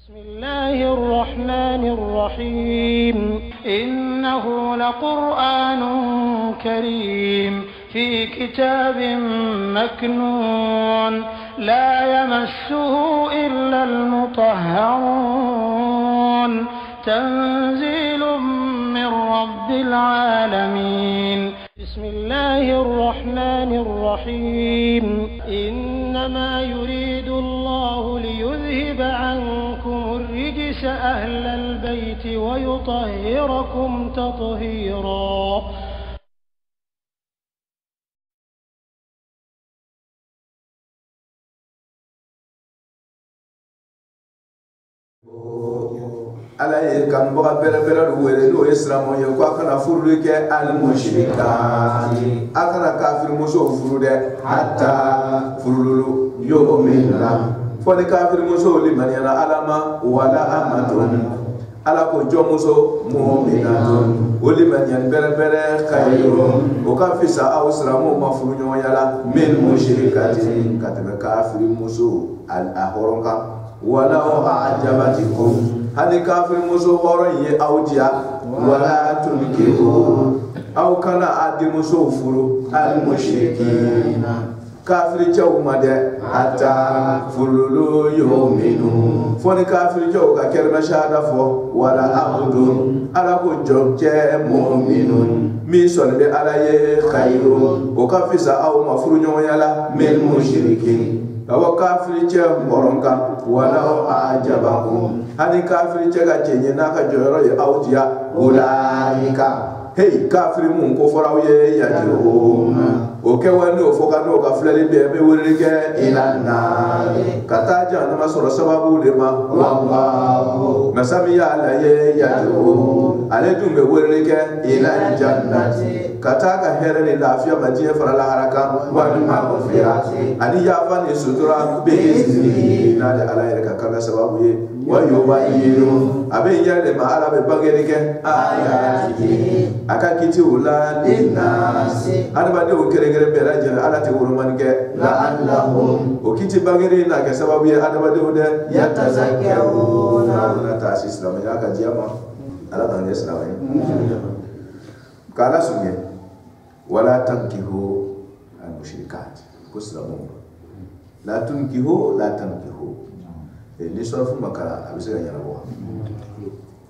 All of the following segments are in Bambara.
بسم الله الرحمن الرحيم إنه لقرآن كريم في كتاب مكنون لا يمسه إلا المطهرون تنزيل من رب العالمين بسم الله الرحمن الرحيم إنما يريد الله ليذهب عنكم الرجس أهل البيت ويطهركم تطهيرا. ala ye kan baga bere bere do wele do islamu ye ko kana furu ke al mushrikati akana kafir muso furu de hatta furulu yo minna fo de kafir muso li maniana alama wala amatun ala ko jomuso mu'minatun wali manian bere bere khayrun o ka fisa aw islamu ma furu nyo yala min mushrikati kataba kafir muso al ahoronka wala a'jabatikum hadi kafir muso horon ye awdiya wala tunkihu aw kana adi muso furu al mushrikina kafir chawma de hatta fululu yu'minu foni kafir chaw ka kelma shahada fo wala abdun ala ko jobje mu'minun mi son be ala ye khairu o kafisa aw mafuru nyoyala mel mushrikin awa kafir che moronka wala ajabakum hadi kafir che ga chenye naka joyoro ye awdiya ulaika hey kafir mun ko foraw ye yajiru o ke wani o foka no ka flali be wurike ilanna kata jana masoro sababu de ma wallahu nasami ya la ye yajiru ale dumbe wurike ila jannati kata ka here ni lafiya majiye farala haraka wal maghfirati ani ya fani sutura be izni na da ala ka kaga sababu ye wa yubayinu abe yale ma ala be bagerike ayati aka kiti ula linnasi adaba de o keregere be la jere ala te wurman ke la allahum o kiti bagere na ke sababu ye adaba de o de yatazakkaruna na ta islam ya ka jama ala ta islam kala sunye wala tankihu al mushrikat kuslamu la tunkihu la tankihu ni sorfu makara abisira yana bo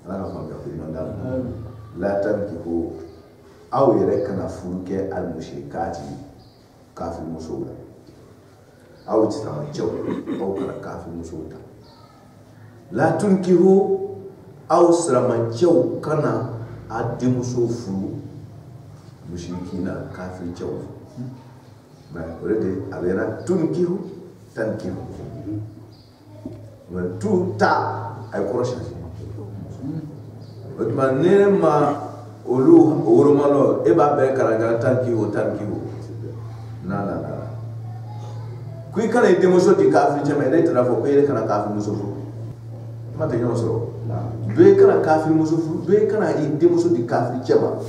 ala na fanga ko non dal la tankihu aw yarekana furuke al mushrikati kafir musuba aw titama jaw aw kana kafir musuba la tunkihu aw srama jaw kana adi musufu mushrikina kafir jaw ba orede alera tunkihu tankihu wa tuta ay korosha otman nema olu oromalo e ba be karanga tankihu na kui kana ide muso di kafir jama ide trafo ko ide kana kafir muso mate nyo so be kana kafir muso be kana ide muso di kafir jama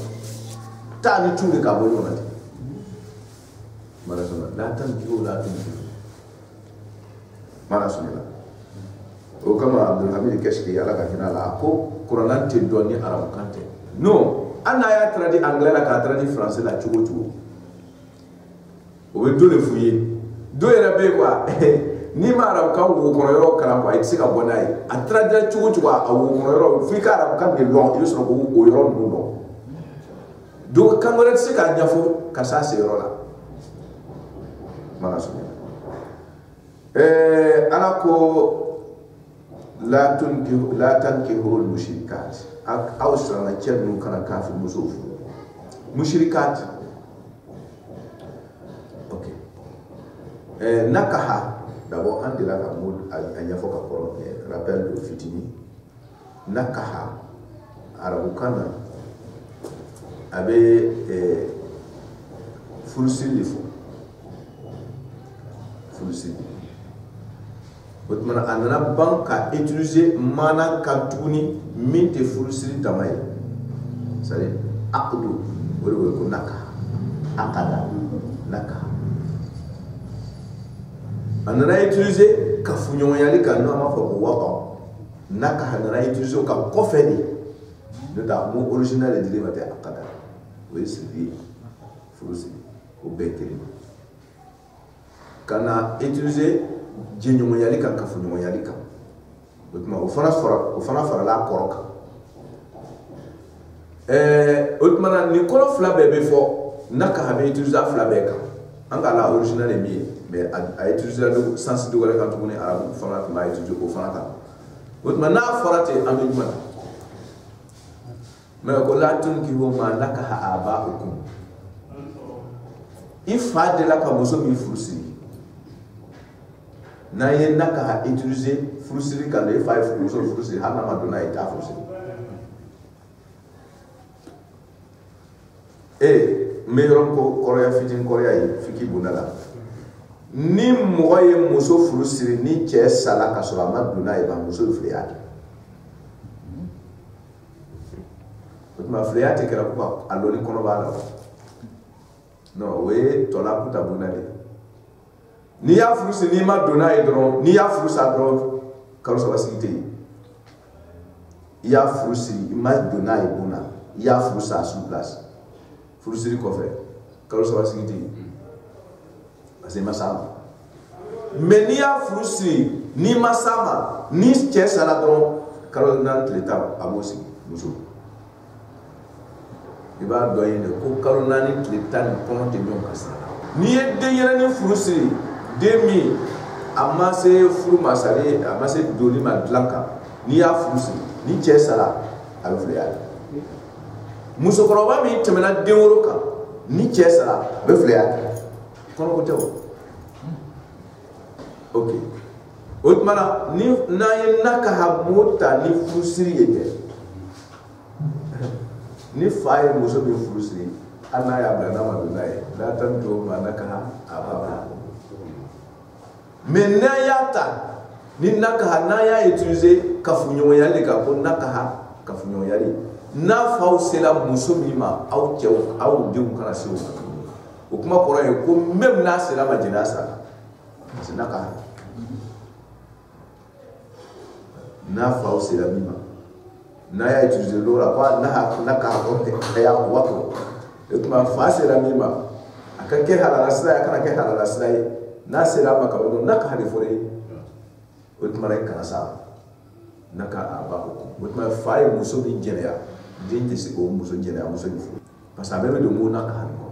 ta ni tuni ka boyo mate marasona la tankihu marasona o kama Abdul Hamid Keshki ala ka kina la ko Qur'an te doni arab kante no ana ya tradi anglais la ka tradi français la chugo o be dole fuye do era be kwa ni ma arab ka wo ko yoro kala kwa itsi ka bonai a tradi chugo a wo ko yoro fi ka arab kan de long yo so ko wo yoro no no do kan wala tsi ka nyafo ka sa se yoro la mala so ala ko la tankihu al mushrikat aw sana chenu kana kafir musufu mushrikat okay nakaha d'abord andila ka mud anya foka ko rappel do fitini nakaha arabu kana abe fulsilifu Botmana anana banka utiliser mana kantuni minte furusiri damay sare aqdu wala ko naka aqada naka anana utiliser kafunyo yali kan no ma fa ko wata nakaha nana utiliser ka kɔfɛ de n'o tɛ mot original de dili ma tɛ akada o ye siri furu siri o bɛɛ kelen kana utiliser jɛɲɔgɔnyali kan kafoɲɔgɔnyali kan o tuma o fana farala a kɔrɔ kan o tuma na nin kɔrɔ fila bɛɛ bɛ fɔ nakaha bɛ utiliser a fila bɛɛ kan an ka la original ye min ye mais a utiliser la sens dɔ wɛrɛ kan tuguni arabu fana tun b'a utiliser o fana kan o tuma n'a fɔra ten an bɛ jumɛn na mais ko la tunkihu ma nakaha aba'ukum i fa de la ka muso min furu siri n'a ye nakaha utiliser furu siri kan i fa ye muso furu siri hali n'a ma don n'a ye t'a furu siri n bɛ yɔrɔ ko kɔrɔya fitinin kɔrɔya ye fiki bunda la ni mɔgɔ ye muso furu siri ni cɛ sala ka sɔrɔ a ma don n'a ye ban muso filɛ y'a kɛ o tuma filɛya tɛ kɛra ko ka a lɔni kɔnɔ b'a la non o ye tɔla kuta bunda de n'i y'a furu siri n'i ma don n'a ye dɔrɔn n'i y'a furu sa dɔrɔn kalo saba sigi tɛ yen i y'a furu siri i ma don n'a ye bon na i y'a furu sa sur place furu siri kɔfɛ kalo saba sigi tɛ yen parce que i ma s'a ma mais n'i y'a furu siri n'i ma s'a ma ni cɛ sara dɔrɔn kalo naani tile tan a b'o sigi muso i b'a dɔn yen de ko kalo naani tile tan ni kɔnɔ tɛ ɲɔgɔn ka sira n'i ye denyɛrɛnin furu siri den min a ma se furu ma sari a ma se doni ma dilan kan n'i y'a furu siri ni cɛ sara a bɛ filɛ musokɔrɔba min tɛmɛna den wolo kan ni cɛ sara a bɛ filɛ kɔnɔko tɛ o ok o tuma na ni n'an ye nakaha mo ta ni furusiri ye dɛ ni fa ye muso min furu siri hali n'a y'a bila n'a ma don n'a ye n'a ta ni to ma nakaha a b'a bila mais n'an y'a ta ni nakaha n'an y'a utiliser kafoɲɔgɔnyali kan ko nakaha kafoɲɔgɔnyali n'a faw sera muso min ma aw cɛw aw denw kana se o ma o kuma kɔrɔ ye ko même n'a sera ma jɛnɛya sara parce que nakaha n'a faw sera min ma n'a y'a utiliser l'o la ko nakaha ko a y'a wato o tuma fa sera min ma a ka kɛ halala sira ye a kana kɛ halala sira ye n'a sera a ma ka ban nakaha de fɔra ye o tuma i kana s'a ma nakaha aba'ukum o tuma fa ye muso min jɛnɛya den tɛ se k'o muso jɛnɛya muso in furu parce que a bɛɛ bɛ don mun nakaha nin kɔnɔ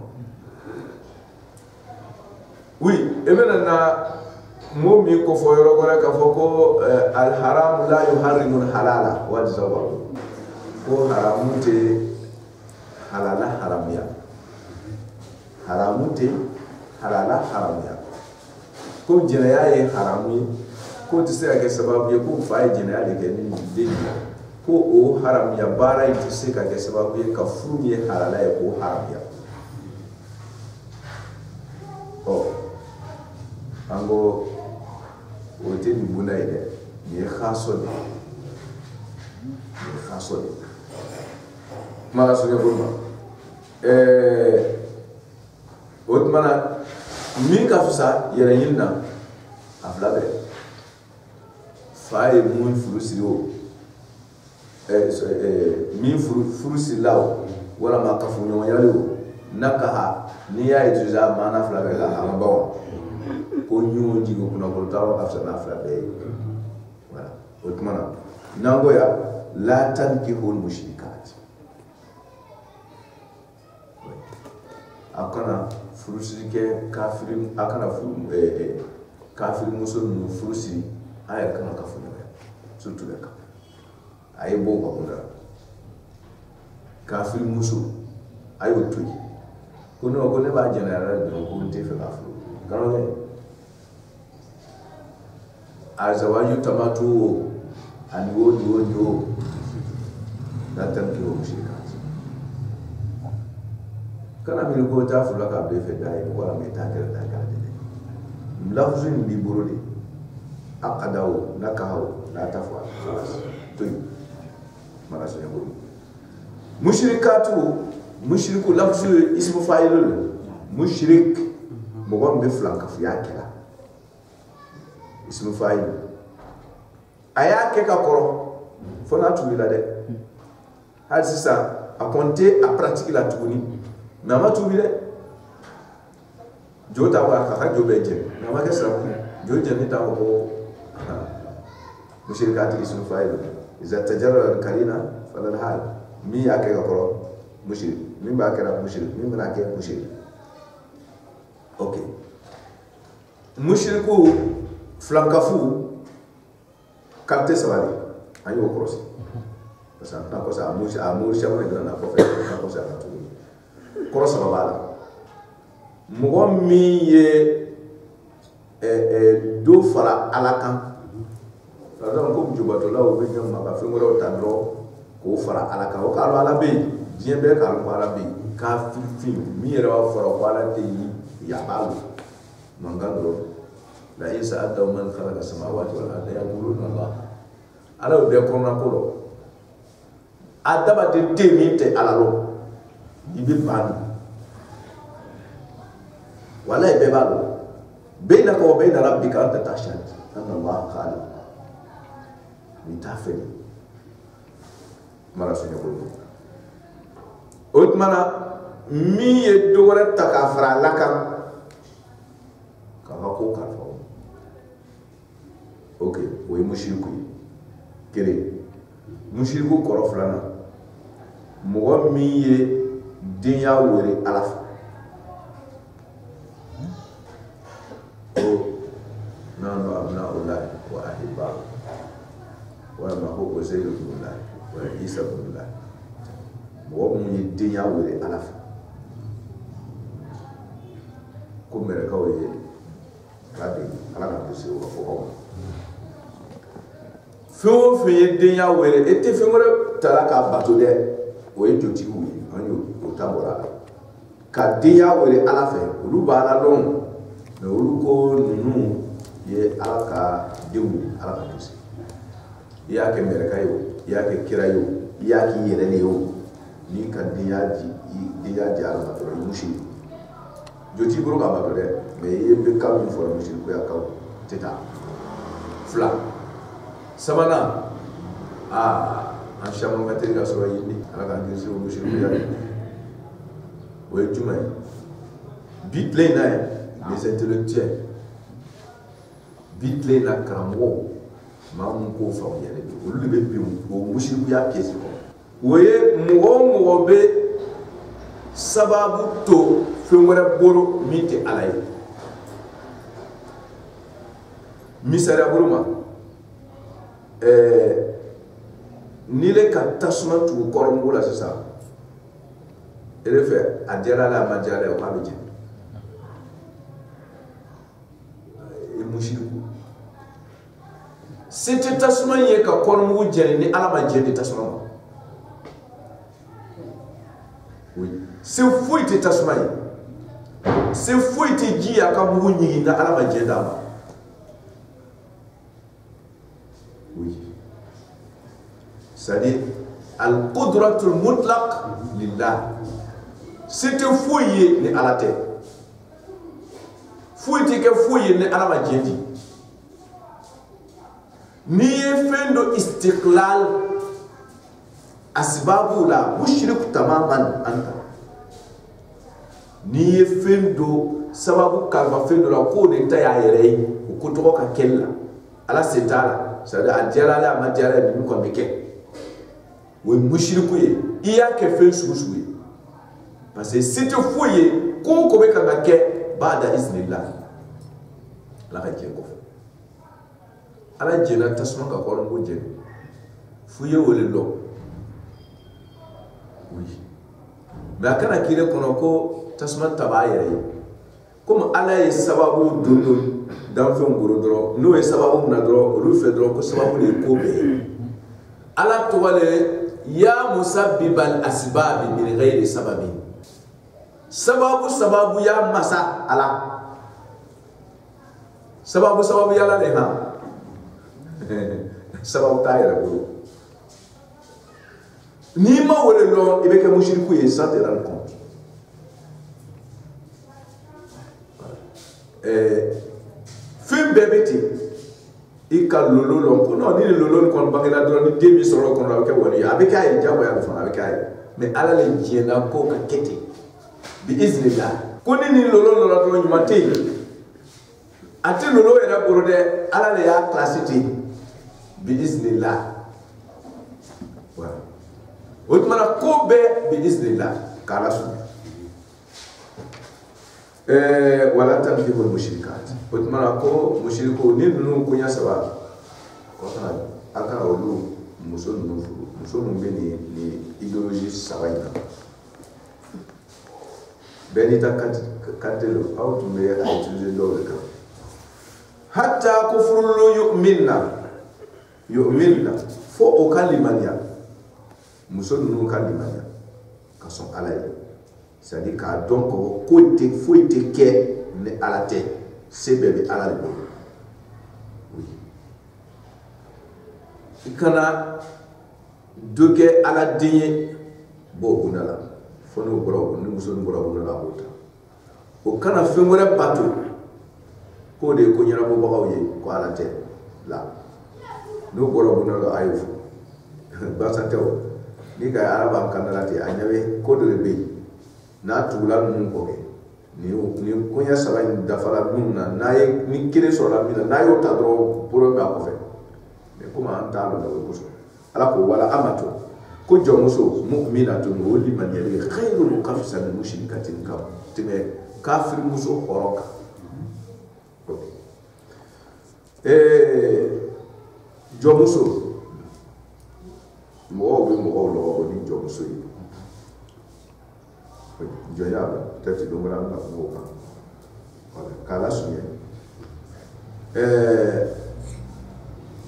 oui e bɛna na mo min ko fɔ yɔrɔ wɛrɛ k'a fɔ ko alharam la yuharrimu halala wa jazahu ko haramu tɛ halala haramuya haramu tɛ halala haramuya ko jɛnɛya ye haramu ye ko tɛ se ka kɛ sababu ye ko fa ye jɛnɛya de kɛ ni den ye ko o haramuya baara in tɛ se ka kɛ sababu ye ka furu min ye halala ye k'o haramuya an ko o tɛ nin bunda ye dɛ nin ye xaaso de kuma ka soɲɛ bolo ma o tuma na min ka fisa yɛrɛ ɲini na a fila bɛɛ fa ye mun furu siri o min furu sirila o walama kafoɲɔgɔnyali o nakaha n'i y'a utiliser a maana fila bɛɛ la a ma ban wa ko ɲɔgɔn jigin kunnafonilaw ka fisa n'a fila bɛɛ ye voilà o tuma na n'an ko yan la tankihu al-mushrikat a kana furusiri kɛ kafiri a kana kafiri muso ninnu furusiri a yɛrɛ kana kafoɲɔgɔnya surtout bɛ kan a ye bɔ o ka kunda kafiri muso a y'o to yen ko non ko ne b'a jɛnɛya dɛ dɔrɔn ko n tɛ fɛ k'a furu karamɔgɔ azawaju tamatu o ani wo do la tankihu al-mushrikat kana mi ko ta fula ka be fe dai wala me ta kere ta ka de lafzu ni bi boro de aqadaw nakaw la tafwa to mara so yabo mushrikatu mushriku lafzu ismu fa'ilun mushrik mo gon be flanka fu yakela ismu fa'il aya ke ka koro fo na tubi la de hal sisa a compter a pratiquer la tuguni mais ma tubi de jota wa ka jobe je na ma ke sa jo je ni ta ko mushrikati ismu fa'il iza tajarrara al-karina fala al-hal mi ya ke ka koro mushrik min ba kera mushrik min bana ke mushrik okay mushriku flankafu karte sabali ayo cross parce que na ko sa amur shamu ne na ko fe na ko sa tu cross babala mo mi ye do fara alakan alors ko jubato lawo be nyam ma ba fe ngoro tandro ko fara alakan o ka lo ala be bien be ka lo ala be ka fi mi yera wa fara ko ala te ya balu mangandro la isa adda man khalaqa samawati wal ardi yaquluna allah ala be ko na ko lo adaba de temite ala lo ibil ban wala be balu bainaka wa bain rabbika anta tashhad anna allah khaliq ni tafeli mara sunya ko otmana mi ye dogora takafra lakam ka ko ka fo okay we mushriku kere mushriku koroflana mo mi ye dinya wore alaf o nanu abnaullah wa ahibba wa ma huwa zaydullah wa isa billah mo mi ye dinya wore alaf ko mere ka we rabi ala ka bisi o ko fo fe denya were ete fe ngore tala ka bato de o e joti wi anyo o tambora ka denya were ala fe ulu ba ala lon na ulu ko nunu ye ala ka dewu ala ka bisi ya ke mere ka yo ya ke kira yo ya ki yere ne yo ni ka denya ji ala bato yo mushi joti buru ka bato de me ye be ka mi fo mushi ko ya ka teta fla sabana an shaman materi ka sɔrɔ yindi ala k'an kisi o mushriku ya o ye jumɛn ye bi tile in na ye les intellectuels bi tile in na karamɔgɔw maa mun k'o faamuyalen don olu de bɛ bin o mushrikuya pièce kɔnɔ o ye mɔgɔ o mɔgɔ bɛ sababu to fɛn wɛrɛ bolo min tɛ ala ye misaliya bolo ma ni le ka tasuma tugu kɔrɔmugu la sisan e de fɛ a diyara la a ma diyara o k'a bɛ jɛn e mushriku se tɛ tasuma ye ka kɔrɔmugu jɛni ni ala ma jɛn di tasuma ma se foyi tɛ tasuma ye se foyi tɛ ji a ka mugu ɲigin ni ala ma jɛn d'a ma c'est-à-dire al-qudratul mutlaq lillah c'était fouillé ni ala tɛ fouillé ke fouillé ni ala ma jedi ni ye fɛn dɔ istiqlal asbabu la mushrik tamaman anta ni ye fɛn dɔ sababu kalma fɛn dɔ la ko de ta y'a yɛrɛ ye o ko tɔgɔ ka kɛ la ala se t'a la c'est-à-dire a diyara la a ma diyara la min kɔni bɛ kɛ o ye mushriku ye i y'a kɛ fɛn sugu sugu ye parce que se tɛ foyi ye ko o ko bɛ kan ka kɛ ba'da iznillah ala ka jɛn kɔfɛ ala jɛnna tasuma ka kɔrɔmugu jɛni f'u ye wele lɔ oui mais a kana k'i kɔnɔ ko tasuma ta b'a yɛrɛ ye comme ala ye sababu don danfɛnw goro dɔrɔn n'o ye sababu mina dɔrɔn olu fɛ dɔrɔn ko sababu de ye ko bɛɛ ye ala tɔgɔ le ya musabbibal asbabi min ghairi sababi sababu ya masa ala sababu ya la le ha sababu ta yɛrɛ bolo ni ma wele lɔ i bɛ kɛ mushriku ye sans te rendre compte fɛn bɛɛ bɛ ten i ka lolo lɔn ko non ni lolo ni kɔni bangera dɔrɔn ni den min sɔrɔ kɔnɔ a bɛ kɛ wali ye a bɛ k'a ye jagoya de fana a bɛ k'a ye mais ala le diɲɛna ko ka kɛ ten bi iznillah ko ni lolo lɔra dɔrɔn ɲuman tɛ yen a tɛ lolo yɛrɛ bolo dɛ ala le y'a classé ten bi iznillah voilà o tuma na ko bɛɛ bi iznillah k'ala sɔn wala tankihu mushrikat o tuma na ko mushriko ni ninnu koɲɛ saba o kana olu muso ninnu furu muso ninnu bɛ nin idéologie saba in na bɛɛ n'i ta kante lo aw tun bɛ a utiliser dɔw de kan hatta ko furulu yu'minna fo o ka limaniya muso ninnu ka limaniya ka sɔn ala ye c'est-à-dire k'a dɔn ko foyi tɛ kɛ ni ala tɛ se bɛɛ bɛ ala de bolo i kana dɔ kɛ ala den ye bɔ o kunda la fo n'o bɔra ni muso nin bɔra o kunda la a b'o ta o kana fɛn wɛrɛ bato k'o de ye ko ɲɛnabɔbagaw ye ko ala tɛ la n'o bɔra o kunda la a y'o fɔ barisa tɛ o ni ka ala b'an kanda la ten a ɲɛ bɛ ko dɔ de bɛ yen n'a tugula ninnu kɔ kɛ ni koɲɛ saba in dafara minnu na n'a ye ni kelen sɔrɔla min na n'a y'o ta dɔrɔn problème b'a kɔfɛ mais komi an t'a dɔn o kosɔn ala ko wala amato ko jɔnmuso mu'minatun o limaniyali khayrun ka fisa ni mushrikatin kan tɛmɛ kafirimuso hɔrɔn kan jɔnmuso mɔgɔw bɛ mɔgɔw lɔgɔ ni jɔnmuso ye jɔnya peut-être don wɛrɛ an bɛna kuma o kan voilà k'a lasurunya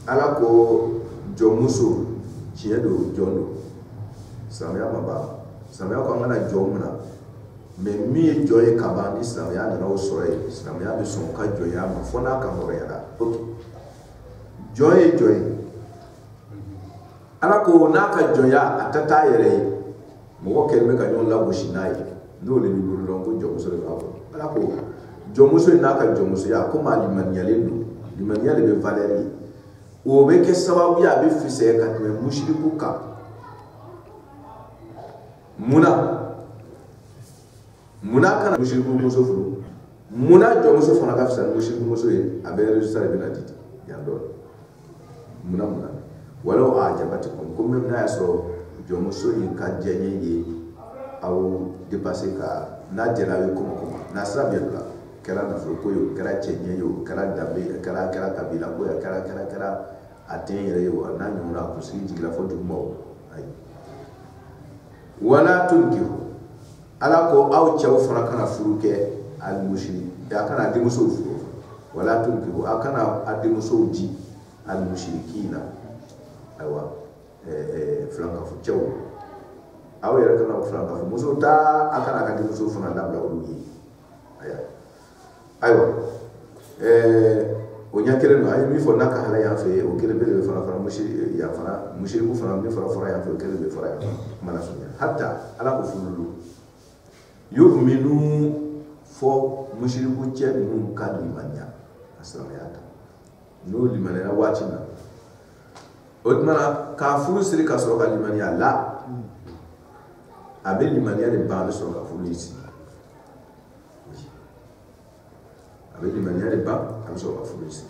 ala ko jɔnmuso tiɲɛ don jɔn don silamɛya ma ban silamɛya ko an kana jɔn mun na mais min ye jɔn ye ka ban ni silamɛya nana o sɔrɔ yen silamɛya bɛ sɔn ka jɔnya ma fo n'a ka hɔrɔnyala ok jɔn ye jɔn ye ala ko n'a ka jɔnya a tɛ taa yɛrɛ ye mɔgɔ kɛlen bɛ ka ɲɔgɔn lagosi n'a ye n'o de b'i bolo dɔn ko jɔnmuso de b'a fɔ ala ko jɔnmuso in n'a ka jɔnmusoya komi a limaniyalen don limaniya de bɛ valeur ye o bɛ kɛ sababu ye a bɛ fisaya ka tɛmɛ mushriku kan munna kana mushriku muso furu munna jɔnmuso fana ka fisa ni mushriku muso ye a bɛ résultat de bɛna di yan dɔɔnin munna walaw a jabatikum ko même n'a y'a sɔrɔ jɔnmuso in ka diɲɛ ye aw dépassé ka n'a jɛra aw ye kɔmɔ n'a sira bɛ bila kɛra nafolo ko ye o kɛra cɛ ɲɛ ye o kɛra danbe ye kɛra kabila ko ye kɛra a den yɛrɛ ye o n'a ɲɔgɔnna a kunsigi jigila fo duguma o ayi wala tunkihu ala ko aw cɛw fana kana furu kɛ alimushiri a kana a denmusow furu wala tunkihu a kana a denmusow di alimushirikina ayiwa filankafo cɛw aw yɛrɛ kana filankafo muso ta a kana a ka denmusow fana labila olu ye ayiwa o ɲɛ kelen don a ye min fɔ n'a ka hala yan fɛ o kelen bɛ de bɛ fara mushiriku fana min fara yan fɛ o kelen bɛ fara yan kuma na sɔn hatta ala ko furu yu'minu fɔ mushiriku cɛ ninnu ka limaniya a silamɛya ta n'o limaniyara waati na o tuma na k'a furu siri ka sɔrɔ ka limaniya la a bɛ limaniya de ban a bɛ sɔrɔ ka furu siri a bɛ limaniya de ban a bɛ sɔrɔ ka furu siri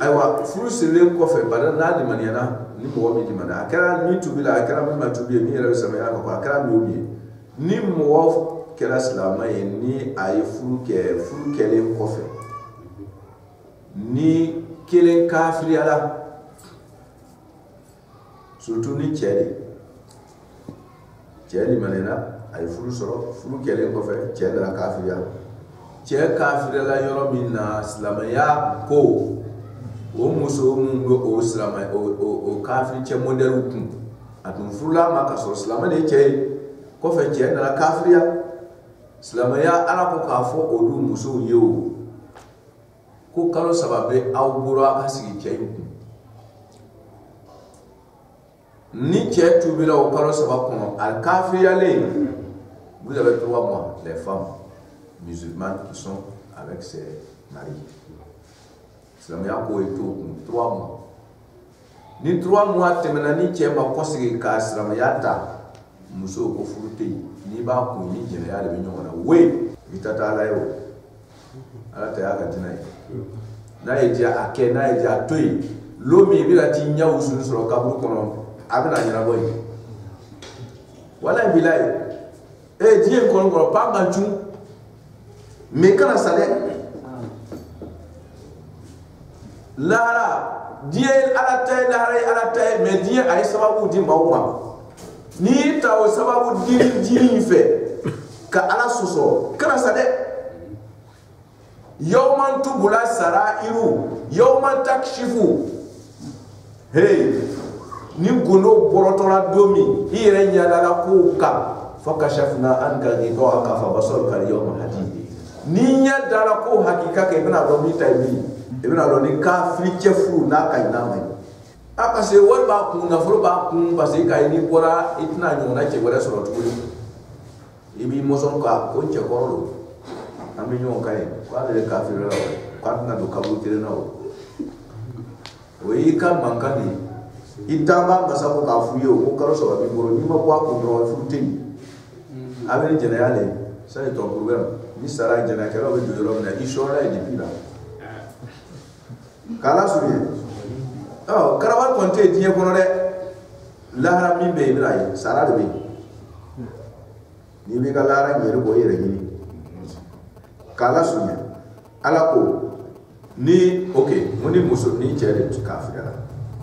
ayiwa furu sirilen kɔfɛ bari n'a limaniyara ni mɔgɔ min limaniya a kɛra min tubi la a kɛra min ma tubi ye min yɛrɛ bɛ silamɛya kan a kɛra min ye ni mɔgɔ kɛra silamɛ ye ni a ye furu kɛ furu kɛlen kɔfɛ ni kelen kafiriyala surtout ni cɛ de cɛ limaniyara a ye furu sɔrɔ furu kɛlen kɔfɛ cɛ nana kafiriya cɛ kafiriyala yɔrɔ min na silamɛya ko o muso mun bɛ o silamɛ o kafiri cɛ modèle kun a tun furula ma ka sɔrɔ silamɛ de ye cɛ ye kɔfɛ cɛ nana kafiriya silamɛya ala ko k'a fɔ olu musow ye o ko kalo saba bɛ aw bolo a ka sigi cɛ in kun ni cɛ tubila o kalo saba kɔnɔ a kafiriyalen vous avez 3 mois les femmes musulmanes qui sont avec ses maris silamɛya ko ye to kun 3 mois ni 3 mois tɛmɛna ni cɛ ma kɔsigi ka silamɛya ta muso ko furu tɛ yen n'i b'a kun ni jɛnɛya de bɛ ɲɔgɔn na we i ta taa ala ye o ala ta y'a ka dinɛ ye n'a ye diya a kɛ n'a ye diya a to yen lo min i bɛna t'i ɲɛ wusuli sɔrɔ kaburu kɔnɔ a bɛna ɲɛnabɔ yen wala bila ye diɲɛ in kɔnɔ pa man cun mais kana sa dɛ lahara diɲɛ ala ta ye lahara ye ala ta ye mais diɲɛ a ye sababu di maaw ma n'i ta o sababu di in fɛ ka ala sɔsɔ kana sa dɛ yawman tubula sarairu yawman takshifu hey ni gondo bɔrɔtɔla don min i yɛrɛ ɲadala kow kan fakashafna anka ghita'aka fabasaruka al-yawma hadid ni ɲɛ dala ko hakika kɛ i bɛna dɔn min ta ye min i bɛna dɔn ni kafiri cɛ furu n'a ka ɲi n'a ma ɲi a parce que wari b'a kun nafolo b'a kun parce que k'a ye n'i bɔra i tɛna ɲɔgɔnna cɛ wɛrɛ sɔrɔ tuguni i b'i mɔsɔn ka ko cɛkɔrɔ don an bɛ ɲɔgɔn kan ye k'ale de kafiri la o k'a tɛna don kaburu kelen na o y'i ka mankan de ye i taama masa ko k'a f'u ye o ko kalo 3 b'i bolo n'i ma bɔ a kun dɔrɔn furu tɛ yen a bɛ ni jɛnɛya le ça c'est ton problème ni sara jɛnɛyakɛlaw bɛ don yɔrɔ min na i sɔrɔla ye depuis là k'ala surunya karawal kɔni tɛ diɲɛ kɔnɔ dɛ lahara min bɛ yen i bɛna ye sara de bɛ yen n'i b'i ka lahara ɲɛri bɔ i yɛrɛ ɲini k'ala surunya ala ko ni ok mun ni muso ni cɛ de kafiriyara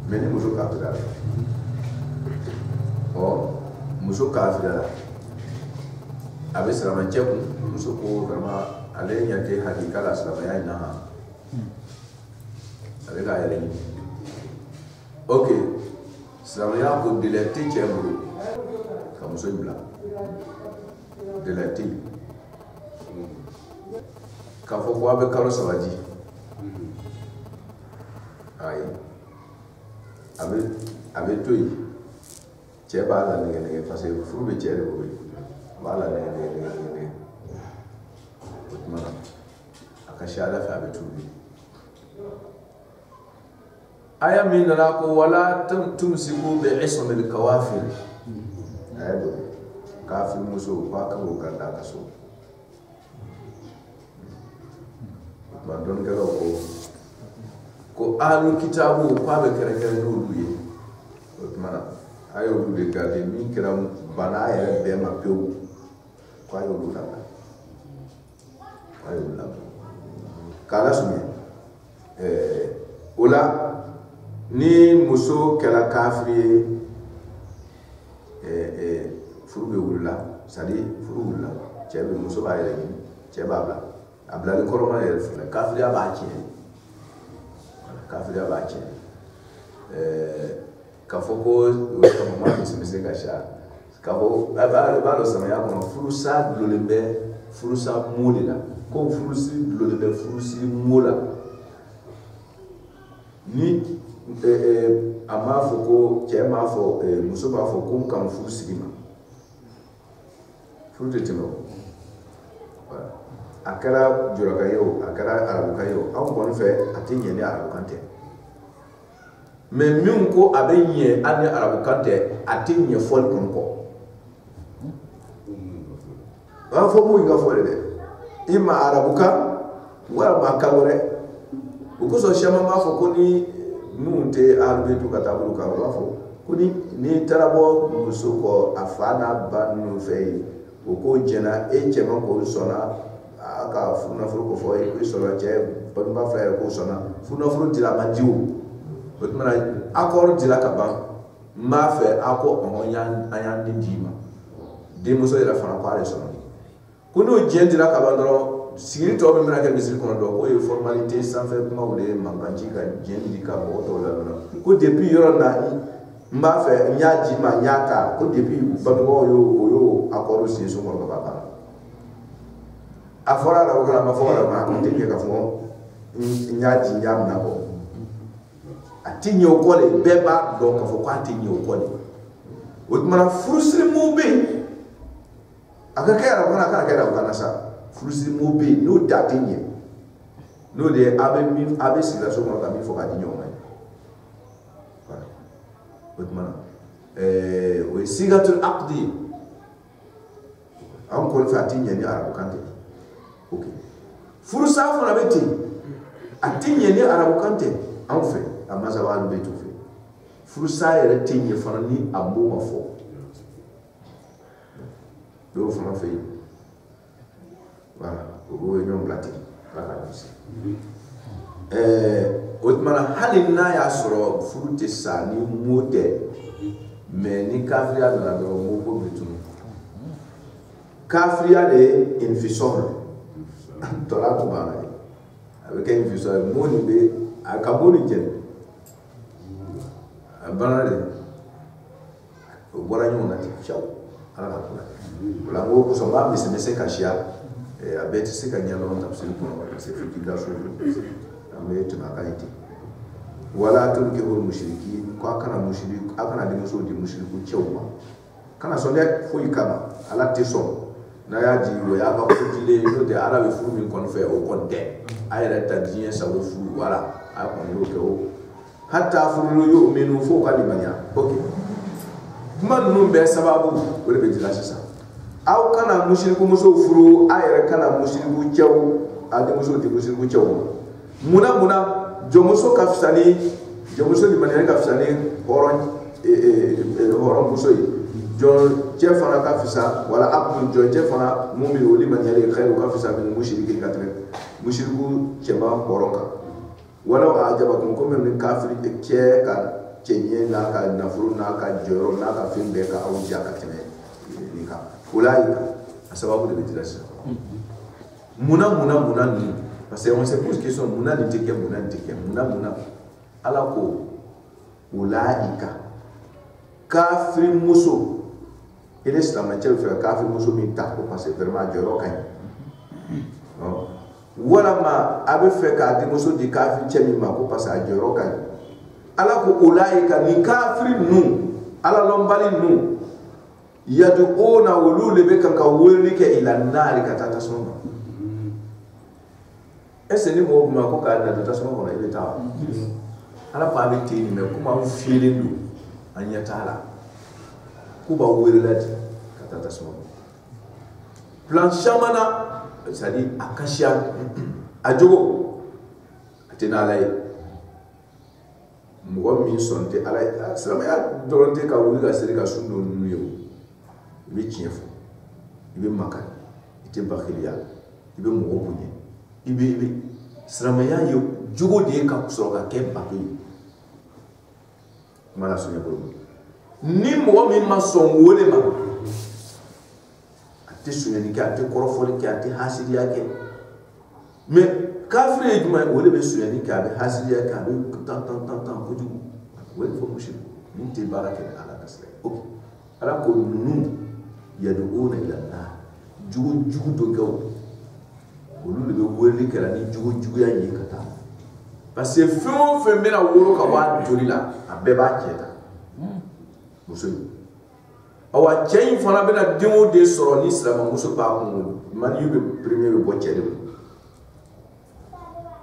mais ni muso kafiriyara muso kafiriyara a bɛ silamɛ cɛ kun muso ko vraiment ale ɲɛ tɛ hakika la silamɛya in na ale k'a yɛrɛ ɲini ok silamɛya ko délai tɛ cɛ bolo ka muso in bila délai tɛ yen k'a fɔ ko a bɛ kalo 3 di ayi a bɛ to yen cɛ b'a la nɛgɛ parce que furu bɛ cɛ de bolo b'a la nɛgɛ o tuma na a ka se ala fɛ a bɛ tuubi aya min nana ko wala tumsiku bi ismil kawafir aya do kafir muso ba ka o ganda ka so ba don garo ko ahlul kitabu ko be kere no duye o tuma na ayo du de garde min kiram bana ya be ma pew ko ayo du la kala sunye ola ni muso kɛla kafiri furu bɛ wulila c'est-à-dire furu wulila cɛ bɛ muso b'a yɛrɛ ɲini cɛ b'a bila a bilali kɔrɔma yɛrɛ filɛ kafiriya b'a tiɲɛ kafiriya b'a tiɲɛ k'a fɔ ko o kama maa bisimisi ka sa k'a fɔ a b'a dɔn samaya kɔnɔ furusa dulolen bɛ furusa mo de la ko furusi dulolen bɛ furusi mo la ni a m'a fɔ ko cɛ m'a fɔ muso b'a fɔ ko n kan furu sigi ma furu tɛ tɛmɛ o a kɛra jɔrɔkan ye o a kɛra arabukan ye o anw kɔni fɛ a tɛ ɲɛ ni arabukan tɛ mais min ko a bɛ ɲɛ hali ni arabukan tɛ a tɛ ɲɛ fɔli kɔni kɔ a b'a fɔ mun ka fɔ de dɛ i ma arabukan wala ma kan wɛrɛ o kosɔn caman b'a fɔ ko ni minnu tɛ arabu ka taa bolo kan o b'a fɔ ko ni taara bɔ muso kɔ a fa n'a ba ninnu fɛ yen o ko jɛna e cɛman ko sɔnna a ka furunafolo ko fɔ e sɔnna cɛ balima fila yɛrɛ ko sɔnna furunafolo dira a ma di o tuma na accord dira ka ban n b'a fɛ a ko an y'an den d'i ma denmuso yɛrɛ fana ko ale sɔnna ko n'o diɲɛ dira ka ban dɔrɔn sigiri tɔw bɛ mina kɛ misiri kɔnɔ dɔn k'o ye formalité sanfɛ kumaw de ye mankan ci ka diɲɛ di ka mɔgɔ tɔw lamɛn ko depuis yɔrɔ na n b'a fɛ n y'a di ma n y'a ta ko depuis bangebaaw y'o accord signé so kɔnɔ ka ban a fɔra arabu kan a ma fɔ arabu kan a kun tɛ ɲɛ ka fɔ n y'a di n y'a minɛ kɔ a tɛ ɲɛ o kɔ de bɛɛ b'a dɔn k'a fɔ k'a tɛ ɲɛ o kɔ de o tuma na furusiri mun bɛ yen a ka kɛ arabu kan a kana kɛ arabu kan na sa furusiri mun bɛ yen n'o da tɛ ɲɛ no de abe situation ko ka mi fo ka di nyoma voilà otmana o sigatul aqdi an ko fati nyani arabu kante okay furusa fo na beti atinye ni arabu kante an fe amaza walu betu fe furusa yere tinye fana ni ambo mafo do fana fe voilà o ñom blati voilà otmana halina ya soro furute sa ni mode mais ni kafria na do mo ko bitu kafria de infisor tola to bana avec infisor mo ni be akaboni jen bana de bora nyona ti chao ala na kula la ngo ko so ba mi se kashia abeti se kanyalo on tafsir ko se fikira so ame tuna kaiti wala tulkihul mushrikin ko kana mushrik akana de muso di mushriku chewma kana so le fo ikama ala teso na ya di wo ya ba ko dile no de arabe fu min kon fe o konte ayra ta dien sa wo fu wala a ko no ke o hatta fu yo menu fo ka limanya okay man no be sababu wala be dila sisa aw kana mushriku muso furu ayra kana mushriku chew ade muso di mushriku chew muna jomuso kafsani jomuso di maniere kafsani horon muso yi jo chefana kafisa wala abdul jo chefana mumi wali maniere khairu kafisa min mushriki katre mushriku chema horonka wala ajabakum comme min kafiri ke ka chenye na ka nafuru na ka joro na ka fimbe ka auja ka tene ni ka ulaika sababu de bitirasa muna ni parce que on se pose question muna ni teke muna ala ko ulaika kafir muso il est la matière de kafir muso mi ta ko parce que vraiment joro kan wala ma abe fe ka di muso di kafir chemi ma ko parce que joro kan ala ko ulaika ni kafir nu ala lombali nu yad'una wulul bika ka wulika ila nar ka tatasoma ese ni mo ma ko ka na tatasoma ko ile ta ala pa be tini me kuma u feeling anya tala ku ba wulati ka tatasoma plan shamana sadi akashia ajogo atina lay mo mi sonte ala salama ya doronte ka wulika sirika sundo nuyo ibe tiefo ibe makani ite bakhiliya ibe mo bunye ibe sramaya yo jugo de ka kusoka ke bapi mala sunya bolo ni mo mi mason wole ma ate sunya ni ka ate korofoli ka ate hasidiya ke me kafre juma wole be sunya ni ka be hasidiya ka be tan ko jugo wole fo mushi ni te baraka ala kasle ok ala ko nunu yad'una ila Allah jugu do gaw olu le wele kala ni jugu ya yi kata parce que fo mena woro ka wa jori la abeba cheta muso awa chain fona bena demo de soro ni islam muso ba ko man yube premier be bochede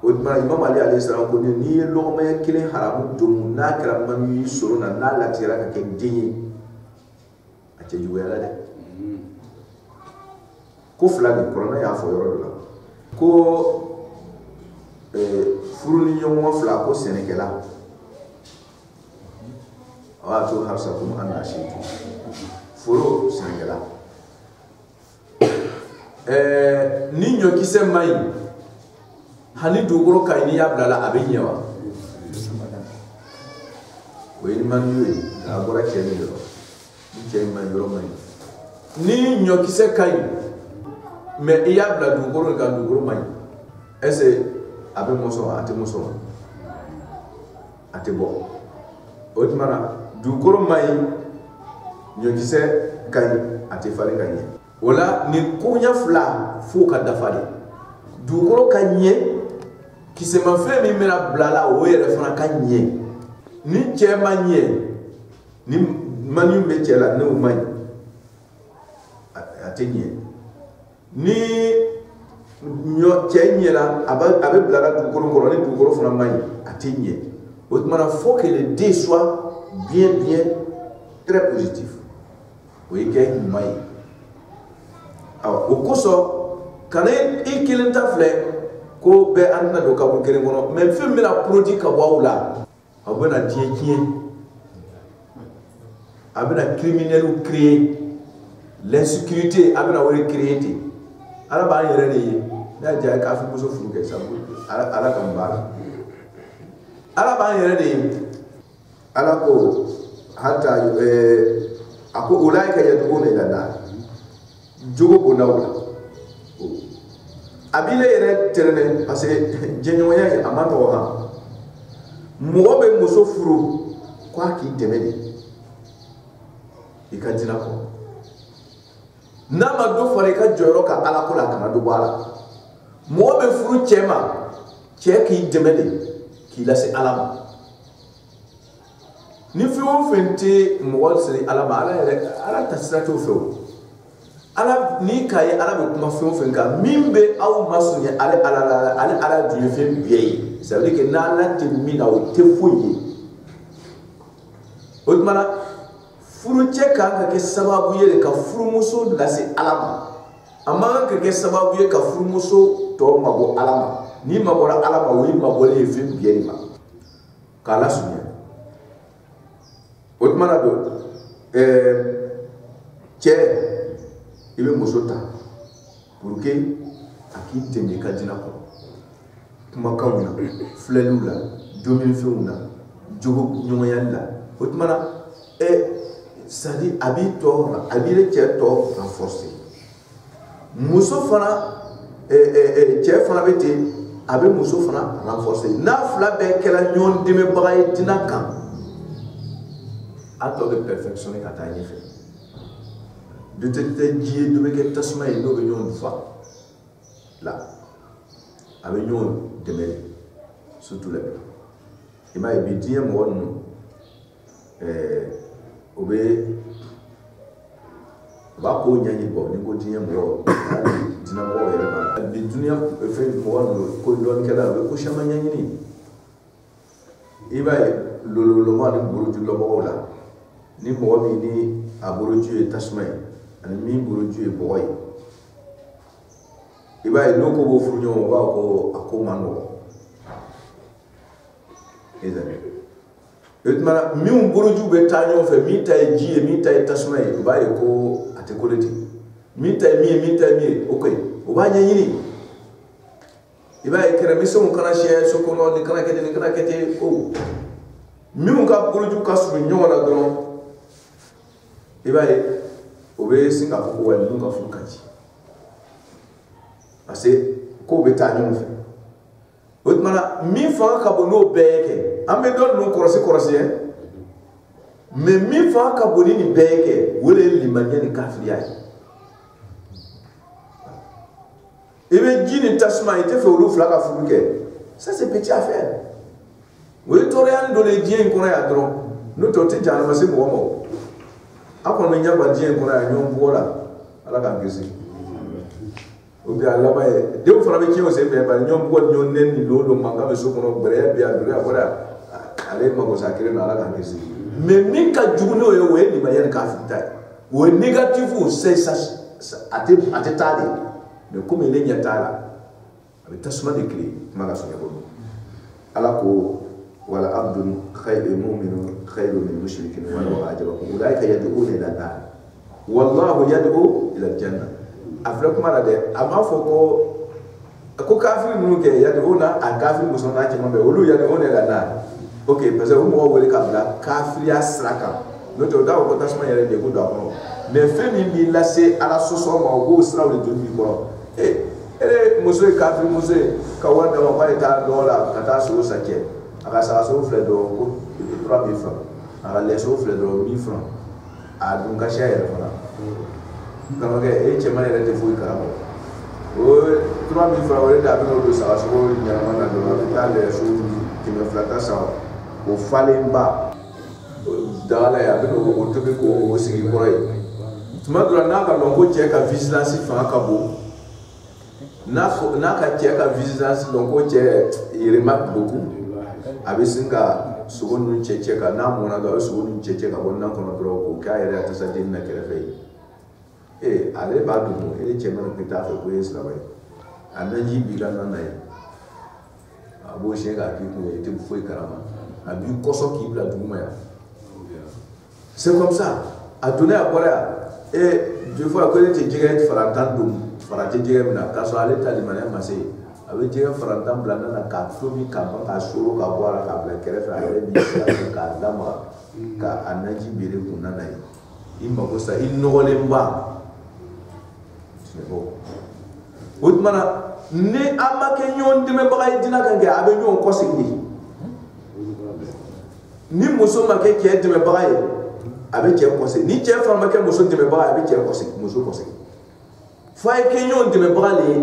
o ma imam ali alayhi salam ko ni lo ma kile haramu dum na kala man yi soro na la tira ka ke dinyi a ce jugu ya la de ko flagi corona ya fo yoro la ko furu ni nyongo fla ko senekela wato harsakum anashitu furu senekela ni nyo kise mai hani dugoro kayni ya blala abenyewa weni man yuri agora cheni yoro cheni man yoro mai ni nyo kise kai mais il y a la dugoro ga dugoro mai ese abe moso ate bo otmana dugoro mai nyogise kai ate fare kanye wala ni kunya fla fuka dafari dugoro kanye kisema fe mi mera blala were fana kanye ni chema nye ni manu be chela no mai ate nye ni nyo kenyela abe blara du koro fona mai atinye. Autrement, il faut que les dés soient bien très positifs. Oui, que mai. Alors, au coso, quand il kill un tafle, ko be anna do ka bu kere mono, même film la produit ka waula. Abona dieki. Abona criminel ou créer l'insécurité, abona wori créer. Ala ba yere ni, na ja ka fi muso furu ke sabu. Ala kan bala. Ala ba yere ni. Ala ko hatta ako ulaika yad'una ila nar. Jogo bonawla. Abile yere terene parce que jenyoya ya amata wa mo be muso furu kwa ki temeli ikadina ko na ma do fare ka joro ka ala ko la kana do bala mo be furu chema che ki temeli ki la se alama ni fi o fente mo wal se alama ala tasrato fo ala ni kaye ala be kuma fɛn o fɛn kan min bɛ aw masunya ale ala dun ye fɛn bɛɛ ye ça veut dire que n'ala tɛ min na o tɛ foyi ye o tuma na furucɛ kan ka kɛ sababu ye ka furumuso lase ala ma a man kan ka kɛ sababu ye ka furumuso tɔ mabɔ ala ma n'i mabɔra ala ma o ye mabɔlen ye fɛn bɛɛ de ma k'a lasunya o tuma na don cɛ. Il veut mosota pour que aki tende kadina ko kuma kawna flelula domin feuna jogo nyoyalla otmana sadi abito abire cheto renforcer muso fana che fana bete abe muso fana renforcer na fla be kala nyon deme bagay dina kan ato de perfectionner kata yefe de te dire de me que tasma et no beñon fa là avec ñon de me surtout les et ma bi diem won obe ba ko nyani bo ni ko diem bo dina bo yere ba bi dunia fe mo won ko don kala ko chama nyani ni e ba lo ma ni buru ju lo mo la ni mo bi ni aburu ju tasma ani min buruju e boy iba e loko bo furunyo ba ko akomano ezane etmana mi buruju be tanyo fe mi tay ji mi tay tasma e ba e ko ate koleti mi tay mi okay o ba nyanyini iba e kera mi so kana she so ko no ni kana kete o mi ka buruju ka su nyona don iba e obe singa ko wali nunga fukaji ase ko beta nyon fe otmana mi fa ka bono beke ambe don no korosi mais mi fa ka boni ni beke wole limanya ni kafiriya ebe jini tasma ite fe olu flaka furuke ça c'est petit affaire we torian do le dien ko ya dron no to te jana ma se mo ako no nyaba dien ko na nyom bola ala ka ngisi obi ala ba e de o fara be kiyo se be ba nyom bo nyon nen ni lo manga be so ko no bere bia dure abora ale ma ko sakire na ala ka ngisi mais min ka juguno yo we ni ma yen ka fita we négatif o c'est ça ate tade mais comme il est tala avec tasma de clé maga so yabo ala ko ولا عبد خير مؤمن خير من مشرك ولو أعجبكم أولئك يدعون إلى النار والله يدعو إلى الجنة أفلكم على ده أما فوق كافر نوكي يدعون الكافر مسلمان كمان بيقولوا يدعون إلى النار أوكي بس هم هو ولي كابلا كافر يسرقا نوتو دا وكو تسمع يرى ديكو دا كونو mais fait mi laisser à la sauce ma go sra le doni ko muso kafir muso ka wanda ma ba ta dola kata so sake aka sa so fle do ko 3000 francs aka le so fle do 1000 francs a dun ka share fala kama ke e chema ne te fu ka o 3000 francs wala da no do sa so nyama na do ta le so ki me flata sa o fale mba dala ya bino ko to be ko o sigi koroy tuma dura na ka longo che ka vigilance fa ka bo n'a ka cɛ ka vigilance donc ko cɛ il remarque beaucoup a bɛ sin ka sogo ninnu cɛ ka n'a mɔna dɔrɔn a bɛ sogo ninnu cɛ ka bɔ nan kɔnɔ dɔrɔn k'o k'a yɛrɛ a tɛ se den na kɛrɛfɛ ye ale b'a dun e cɛ mana k'i t'a fɛ ko e ye silamɛ ye a naji b'i ka nan na ye a b'o siɲɛ k'a k'i kun i tɛ foyi kalama a b'i kɔsɔ k'i bila duguma yan c'est comme ça a donna a bɔra yan je vois ko ne tɛ jɛgɛ farantan don fara tɛ jɛgɛ min na k'a sɔrɔ ale ta limaniya ma se a bɛ jɛgɛ farantan bila nan na k'a tobi k'a ban k'a soro k'a bɔ a la k'a bila kɛrɛfɛ a yɛrɛ b'i sigi k'a lamaga k'a naji bere kun nan na ye i mago sa i nɔgɔlen ba o tuma na ni an ma kɛ ɲɔgɔn dɛmɛbaga ye diinɛ kan kɛ a bɛ ɲɔgɔn kɔsegin de ni muso ma kɛ cɛ dɛmɛbaga ye a bɛ cɛ kɔsegin ni cɛ fana ma kɛ muso dɛmɛbaga ye a bɛ cɛ kɔsegin muso kɔsegin fo a ye kɛ ɲɔgɔn dɛmɛbaga de ye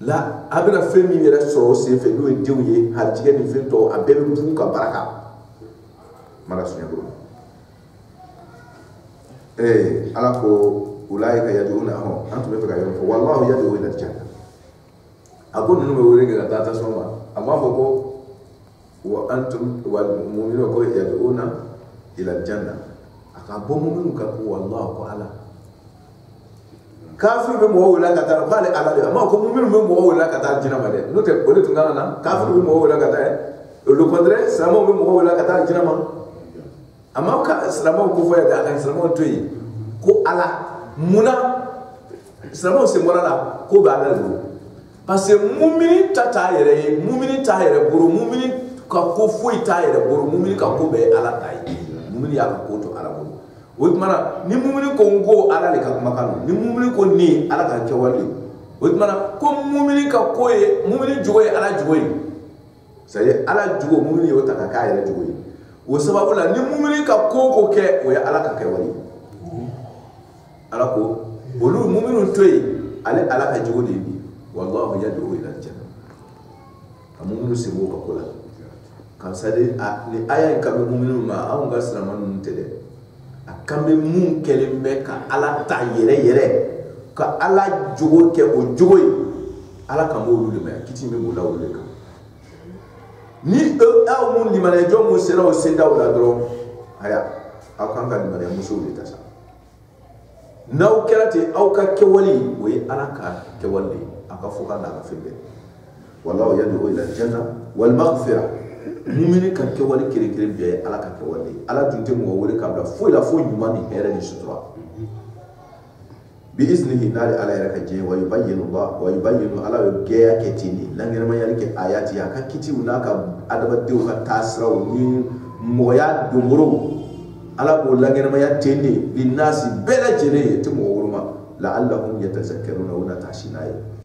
la a bɛna fɛn min yɛrɛ sɔrɔ o sen fɛ n'o ye denw ye harijɛgɛ ni fɛn tɔw a bɛɛ bɛ bugu ka baraka mara suɲɛ bolo ala ko ulaika yad'una an tun bɛ fɛ ka yɔrɔ fɔ wallahu yad'u ila al-janna a ko ninnu bɛ wele kɛ ka taa tasuma ma a m'a fɔ ko wa antum wal mu'minuna ko yad'una ila al-janna a ka bɔ mu'minu kan ko wallahu ko ala kafir bɛ mɔgɔ wele ka taa k'ale ala de a m'a ko mu'minu bɛ mɔgɔ wele ka taa jinɛ ma dɛ n'o tɛ o de tun kan na kafir bɛ mɔgɔ wele ka taa le contraire silamɛw bɛ mɔgɔ wele ka taa jinɛ ma a m'a ka silamɛw ko fɔ yan dɛ a ka silamɛw to yen ko ala munna silamɛw sen bɔra la ko bɛ ala de bolo parce que mumini ta t'a yɛrɛ ye mumini t'a yɛrɛ bolo mumini ka ko foyi t'a yɛrɛ bolo mumini ka ko bɛɛ ye ala ta ye mumini y'a ka ko to ala bolo o tuma na ni mumini ko n ko ala de ka kumakan don ni mumini ko nin ala ka kɛwale o tuma na ko mumini ka ko ye mumini jogo ye ala jogo ye c'est à dire ala jogo mumini y'o ta ka k'a yɛrɛ jogo ye o sababu la ni mumini ka ko kɛ o ye ala ka kɛwale ye ala ko olu muminu to yen ale ala ka jogo de bi wallahu yad'u ila al-janna a muminu sebo ka ko la kan sadi ni aya in kan bɛ muminu ma anw ka silamɛ ninnu tɛ dɛ a kan bɛ mun kɛlen bɛ ka ala ta yɛrɛ yɛrɛ ka ala jogo kɛ o jogo ye ala kan b'olu de ma kiti bɛ b'o la olu de kan ni aw mun limaniya jɔn mun sera o sendaw la dɔrɔn aya aw kan ka limaniya musow de ta sa n'aw kɛra ten aw ka kɛwale o ye ala ka kɛwale de ye a ka fɔ ka n'a ka fɛn bɛɛ wallahu yad'u ila al-janna wal maghfira mumini ka kɛwale kelen-kelen bɛɛ ye ala ka kɛwale ye ala dun tɛ mɔgɔ wele k'a bila foyi la fo ɲuman ni hɛrɛ ni sutura bi iznihi n'ale ala yɛrɛ ka diɲɛ wa yubayyinu ala bɛ gɛya kɛ ten de lankɛnɛmayali kɛ ayati a ka kitiw n'a ka adamadenw ka taasiraw ni mɔgɔya donborow ala k'o lankɛnɛmaya ten de linnasi bɛɛ lajɛlen ye tɛ mɔgɔ wolo ma la'allahum yatazakkaruna u na taa si n'a ye